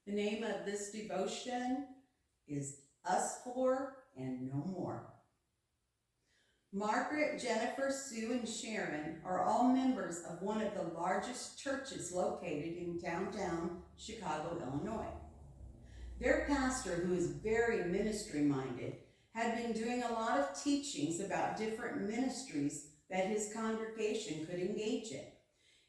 The name of this devotion is Us Four and No More. Margaret, Jennifer, Sue, and Sharon are all members of one of the largest churches located in downtown Chicago, Illinois. Their pastor, who is very ministry-minded, had been doing a lot of teachings about different ministries that his congregation could engage in.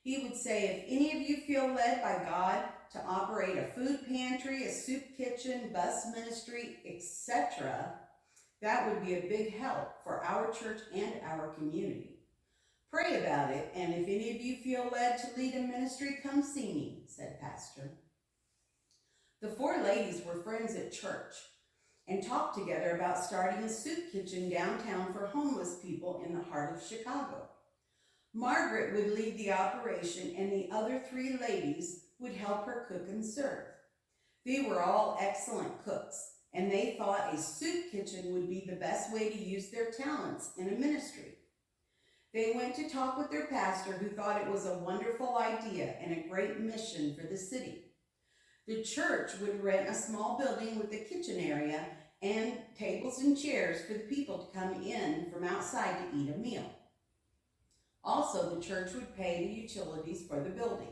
He would say, if any of you feel led by God to operate a food pantry, a soup kitchen, bus ministry, etc., that would be a big help for our church and our community. Pray about it, and if any of you feel led to lead a ministry, come see me, said Pastor. The four ladies were friends at church and talked together about starting a soup kitchen downtown for homeless people in the heart of Chicago. Margaret would lead the operation, and the other three ladies would help her cook and serve. They were all excellent cooks, and they thought a soup kitchen would be the best way to use their talents in a ministry. They went to talk with their pastor, who thought it was a wonderful idea and a great mission for the city. The church would rent a small building with a kitchen area and tables and chairs for the people to come in from outside to eat a meal. Also, the church would pay the utilities for the building.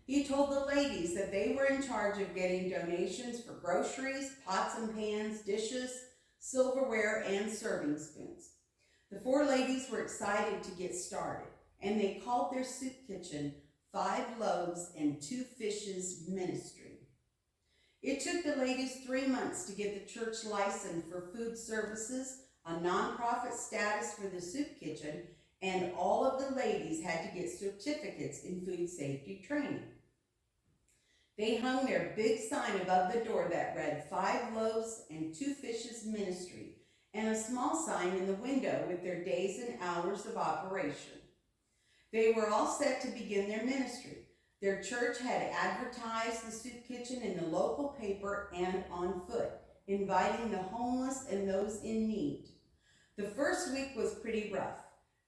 He told the ladies that they were in charge of getting donations for groceries, pots and pans, dishes, silverware, and serving spoons. The four ladies were excited to get started, and they called their soup kitchen 5 Loaves and 2 Fishes Ministry. It took the ladies 3 months to get the church licensed for food services, a nonprofit status for the soup kitchen, and all of the ladies had to get certificates in food safety training. They hung their big sign above the door that read 5 Loaves and 2 Fishes Ministry, and a small sign in the window with their days and hours of operation. They were all set to begin their ministry. Their church had advertised the soup kitchen in the local paper and on foot, inviting the homeless and those in need. The first week was pretty rough.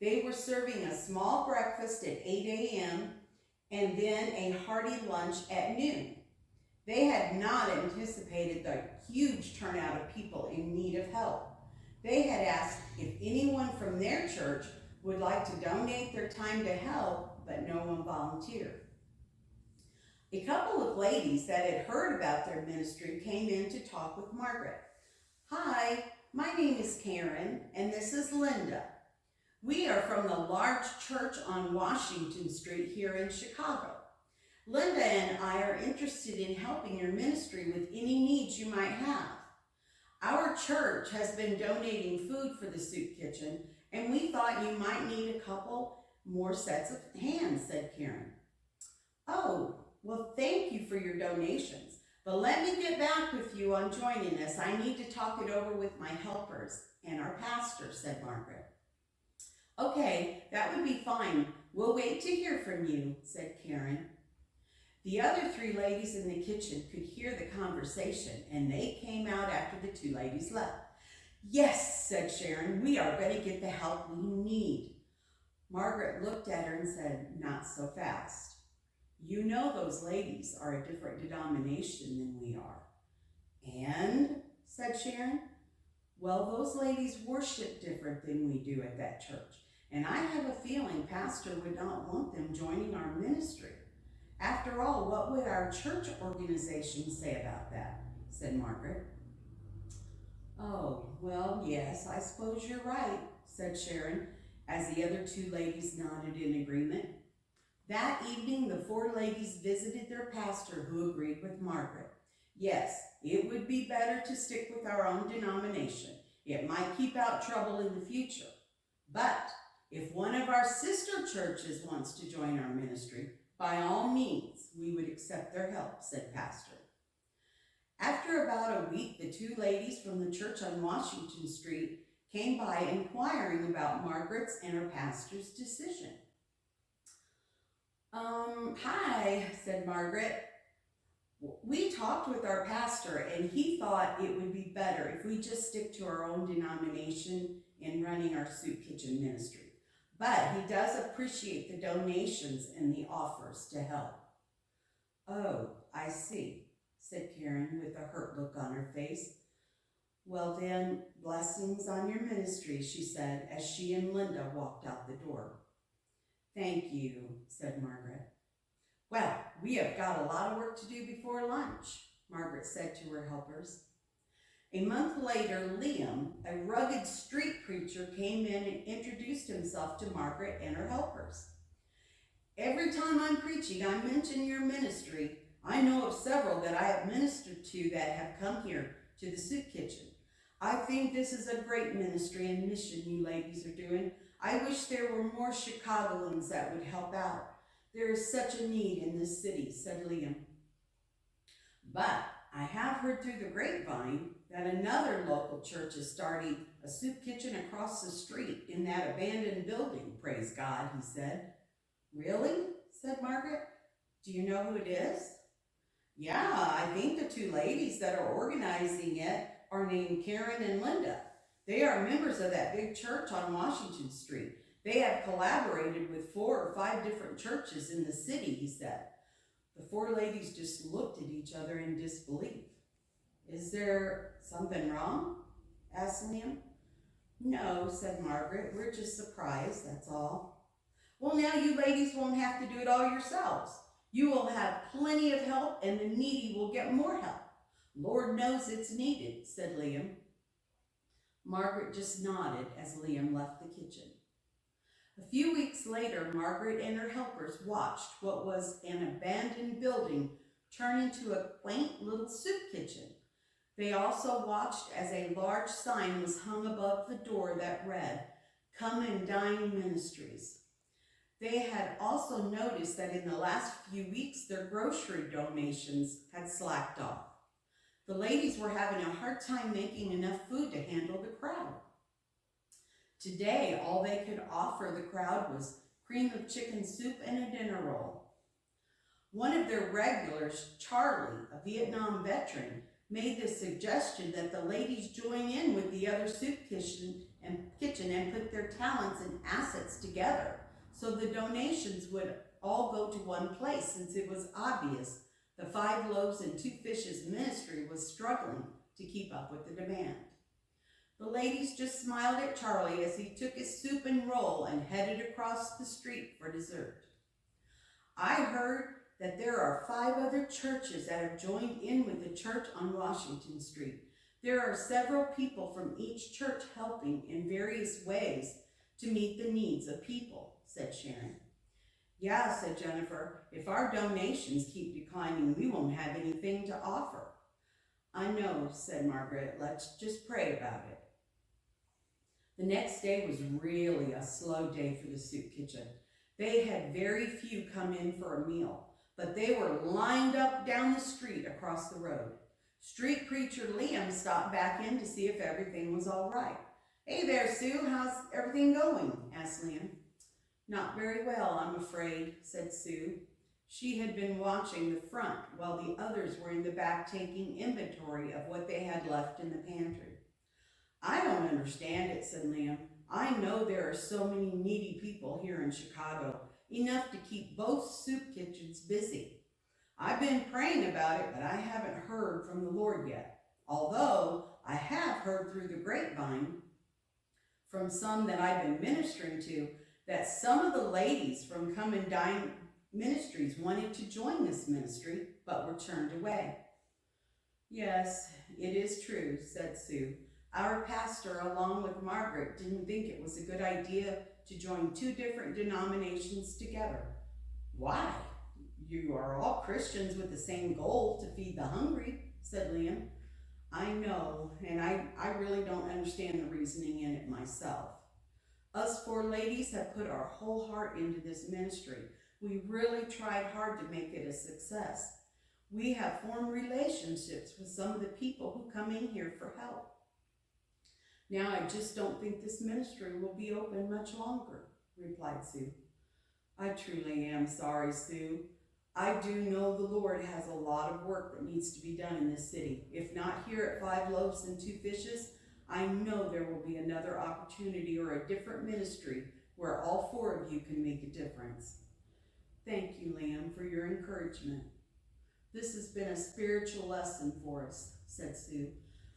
They were serving a small breakfast at 8 a.m. and then a hearty lunch at noon. They had not anticipated the huge turnout of people in need of help. They had asked if anyone from their church would like to donate their time to help, but no one volunteered. A couple of ladies that had heard about their ministry came in to talk with Margaret. Hi, my name is Karen, and this is Linda. We are from the large church on Washington Street here in Chicago. Linda and I are interested in helping your ministry with any needs you might have. Our church has been donating food for the soup kitchen, and we thought you might need a couple more sets of hands, said Karen. Oh, well, thank you for your donations, but let me get back with you on joining us. I need to talk it over with my helpers and our pastor, said Margaret. Okay, that would be fine. We'll wait to hear from you, said Karen. The other 3 ladies in the kitchen could hear the conversation, and they came out after the 2 ladies left. Yes, said Sharon, we are going to get the help we need. Margaret looked at her and said, not so fast. You know those ladies are a different denomination than we are. And, said Sharon, well, those ladies worship different than we do at that church. And I have a feeling Pastor would not want them joining our ministry. After all, what would our church organization say about that? Said Margaret. Oh, well, yes, I suppose you're right, said Sharon, as the other 2 ladies nodded in agreement. That evening, the 4 ladies visited their pastor, who agreed with Margaret. Yes, it would be better to stick with our own denomination. It might keep out trouble in the future. But if one of our sister churches wants to join our ministry, by all means, we would accept their help, said Pastor. After about a week, the 2 ladies from the church on Washington Street came by inquiring about Margaret's and her pastor's decision. Hi, said Margaret. We talked with our pastor, and he thought it would be better if we just stick to our own denomination in running our soup kitchen ministry. But he does appreciate the donations and the offers to help. Oh, I see, said Karen with a hurt look on her face. Well then, blessings on your ministry, she said as she and Linda walked out the door. Thank you, said Margaret. Well, we have got a lot of work to do before lunch, Margaret said to her helpers. A month later, Liam, a rugged street preacher, came in and introduced himself to Margaret and her helpers. Every time I'm preaching, I mention your ministry. I know of several that I have ministered to that have come here to the soup kitchen. I think this is a great ministry and mission you ladies are doing. I wish there were more Chicagoans that would help out. There is such a need in this city, said Liam. But I have heard through the grapevine that another local church is starting a soup kitchen across the street in that abandoned building, praise God, he said. Really? Said Margaret. Do you know who it is? Yeah, I think the two ladies that are organizing it are named Karen and Linda. They are members of that big church on Washington Street. They have collaborated with 4 or 5 different churches in the city, he said. The 4 ladies just looked at each other in disbelief. Is there something wrong? Asked Liam. No, said Margaret. We're just surprised, that's all. Well, now you ladies won't have to do it all yourselves. You will have plenty of help and the needy will get more help. Lord knows it's needed, said Liam. Margaret just nodded as Liam left the kitchen. A few weeks later, Margaret and her helpers watched what was an abandoned building turn into a quaint little soup kitchen. They also watched as a large sign was hung above the door that read, "Come and Dine Ministries." They had also noticed that in the last few weeks, their grocery donations had slacked off. The ladies were having a hard time making enough food to handle the crowd. Today, all they could offer the crowd was cream of chicken soup and a dinner roll. One of their regulars, Charlie, a Vietnam veteran, made the suggestion that the ladies join in with the other soup kitchen and put their talents and assets together so the donations would all go to one place, since it was obvious the 5 loaves and 2 fishes ministry was struggling to keep up with the demand. The ladies just smiled at Charlie as he took his soup and roll and headed across the street for dessert. I heard that there are 5 other churches that have joined in with the church on Washington Street. There are several people from each church helping in various ways to meet the needs of people, said Sharon. Yeah, said Jennifer, if our donations keep declining, we won't have anything to offer. I know, said Margaret. Let's just pray about it. The next day was really a slow day for the soup kitchen. They had very few come in for a meal, but they were lined up down the street across the road. Street preacher Liam stopped back in to see if everything was all right. Hey there, Sue, how's everything going? Asked Liam. Not very well, I'm afraid, said Sue. She had been watching the front while the others were in the back taking inventory of what they had left in the pantry. I don't understand it, said Liam. I know there are so many needy people here in Chicago, enough to keep both soup kitchens busy. I've been praying about it, but I haven't heard from the Lord yet, although I have heard through the grapevine from some that I've been ministering to that some of the ladies from Come and Dine Ministries wanted to join this ministry, but were turned away. Yes, it is true, said Sue. Our pastor, along with Margaret, didn't think it was a good idea to join 2 different denominations together. Why? You are all Christians with the same goal, to feed the hungry, said Liam. I know, and I really don't understand the reasoning in it myself. Us 4 ladies have put our whole heart into this ministry. We really tried hard to make it a success. We have formed relationships with some of the people who come in here for help. Now I just don't think this ministry will be open much longer, replied Sue. I truly am sorry, Sue. I do know the Lord has a lot of work that needs to be done in this city. If not here at 5 loaves and 2 fishes, I know there will be another opportunity or a different ministry where all 4 of you can make a difference. Thank you, Liam, for your encouragement. This has been a spiritual lesson for us, said Sue.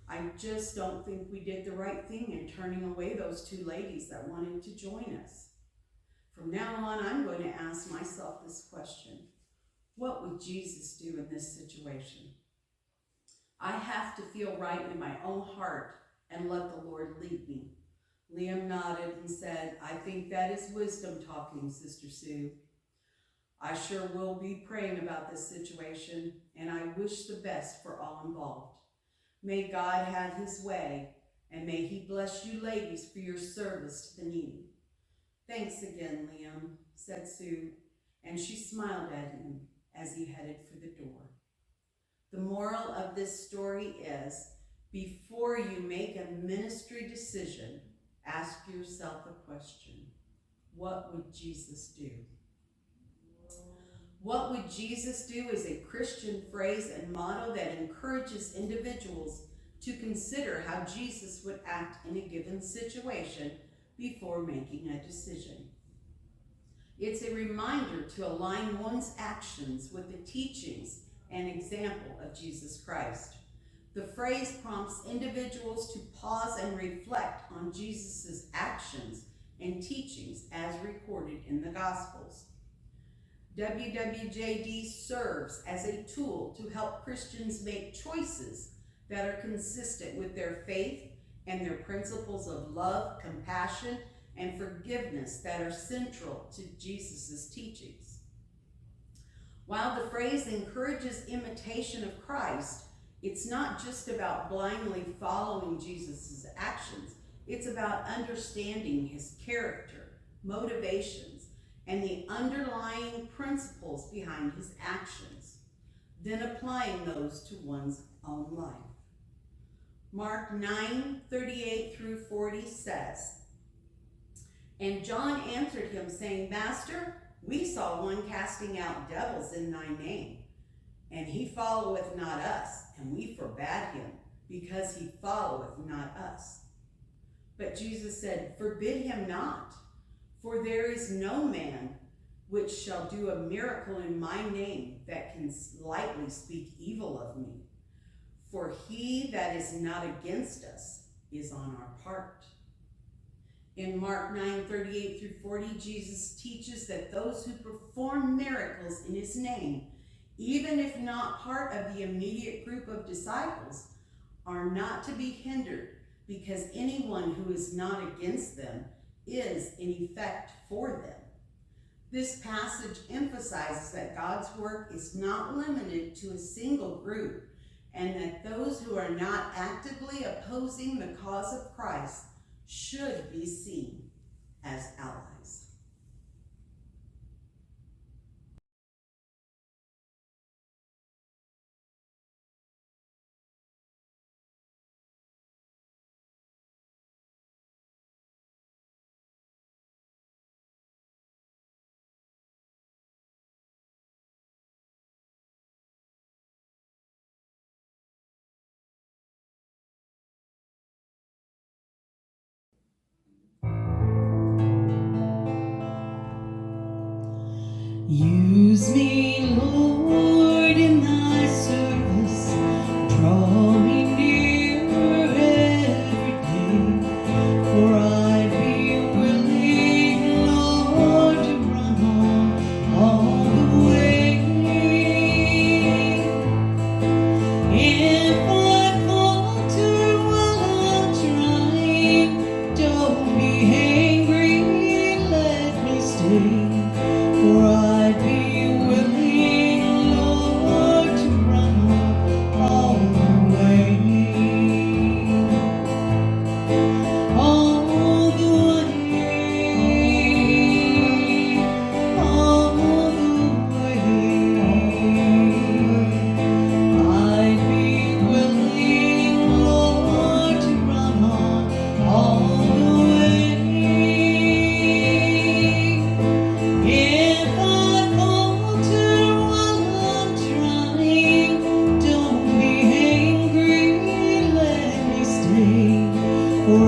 I just don't think we did the right thing in turning away those two ladies that wanted to join us. From now on, I'm going to ask myself this question. What would Jesus do in this situation? I have to feel right in my own heart and let the Lord lead me. Liam nodded and said, I think that is wisdom talking, Sister Sue. I sure will be praying about this situation, and I wish the best for all involved. May God have his way, and may he bless you ladies for your service to the needy. Thanks again, Liam, said Sue, and she smiled at him as he headed for the door. The moral of this story is, before you make a ministry decision, ask yourself a question. What would Jesus do? What would Jesus do is a Christian phrase and motto that encourages individuals to consider how Jesus would act in a given situation before making a decision. It's a reminder to align one's actions with the teachings and example of Jesus Christ. The phrase prompts individuals to pause and reflect on Jesus' actions and teachings as recorded in the Gospels. WWJD serves as a tool to help Christians make choices that are consistent with their faith and their principles of love, compassion, and forgiveness that are central to Jesus' teachings. While the phrase encourages imitation of Christ, it's not just about blindly following Jesus' actions. It's about understanding his character, motivations, and the underlying principles behind his actions, then applying those to one's own life. Mark 9:38 through 40 says, And John answered him, saying, Master, we saw one casting out devils in thy name, and he followeth not us, and we forbade him, because he followeth not us. But Jesus said, Forbid him not, for there is no man which shall do a miracle in my name that can lightly speak evil of me. For he that is not against us is on our part. In Mark 9:38 through 40, Jesus teaches that those who perform miracles in his name, even if not part of the immediate group of disciples, are not to be hindered, because anyone who is not against them is in effect for them. This passage emphasizes that God's work is not limited to a single group, and that those who are not actively opposing the cause of Christ should be seen as allies. Use me, Lord, in thy service. Draw me nearer every day, for I'd be willing, Lord, to run on all the way. If I falter while I'm trying, don't be angry, let me stay. For I'd be willing, Lord, to run on all the way. All the way. All the way. I'd be willing, Lord, to run on all the way. If I falter while I'm trying, don't be angry, let me stay, for